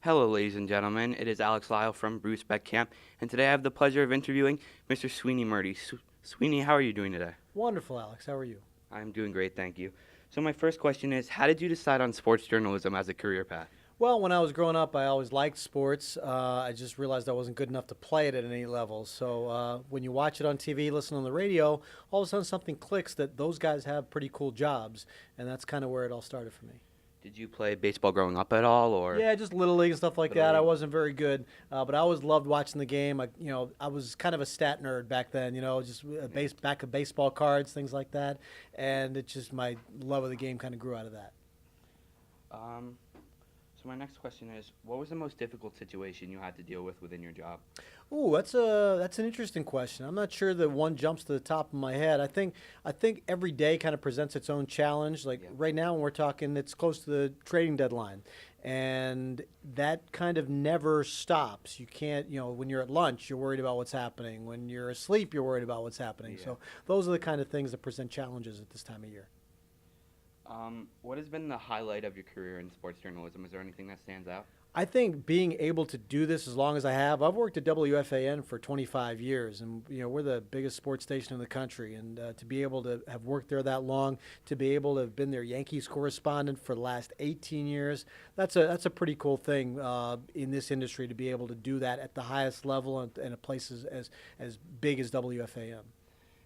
Hello, ladies and gentlemen. It is Alex Lyle from Bruce Beck Camp, and today I have the pleasure of interviewing Mr. Sweeney Murdy. Sweeney, how are you doing today? Wonderful, Alex. How are you? I'm doing great, thank you. So my first question is, how did you decide on sports journalism as a career path? Well, when I was growing up, I always liked sports. I just realized I wasn't good enough to play it at any level. So when you watch it on TV, listen on the radio, all of a sudden something clicks that those guys have pretty cool jobs, and that's kind of where it all started for me. Did you play baseball growing up at all, or Yeah, just little league and stuff like Little that. I League? wasn't very good, but I always loved watching the game. I was kind of a stat nerd back then. Just back of baseball cards, things like that, and it just my love of the game kind of grew out of that. Um, so my next question is, what was the most difficult situation you had to deal with within your job? Ooh, that's an interesting question. I'm not sure that one jumps to the top of my head. I think every day kind of presents its own challenge. Like Yeah. right now, when we're talking, it's close to the trading deadline, and that kind of never stops. You can't, when you're at lunch, you're worried about what's happening. When you're asleep, you're worried about what's happening. Yeah. So those are the kind of things that present challenges at this time of year. What has been the highlight of your career in sports journalism? Is there anything that stands out? I think being able to do this as long as I have, I've worked at WFAN for 25 years, and we're the biggest sports station in the country. And to be able to have worked there that long, to be able to have been their Yankees correspondent for the last 18 years, that's a pretty cool thing in this industry to be able to do that at the highest level and a place as big as WFAN.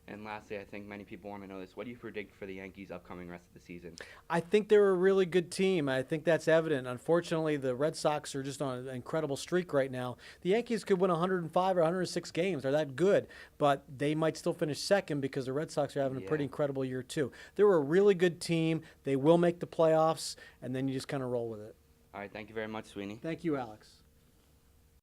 And lastly, I think many people want to know this. What do you predict for the Yankees' upcoming rest of the season? I think they're a really good team. I think that's evident. Unfortunately, the Red Sox are just on an incredible streak right now. The Yankees could win 105 or 106 games. They're that good, but they might still finish second because the Red Sox are having a pretty Yeah. incredible year too. They're a really good team. They will make the playoffs, and then you just kind of roll with it. All right, thank you very much, Sweeney. Thank you, Alex.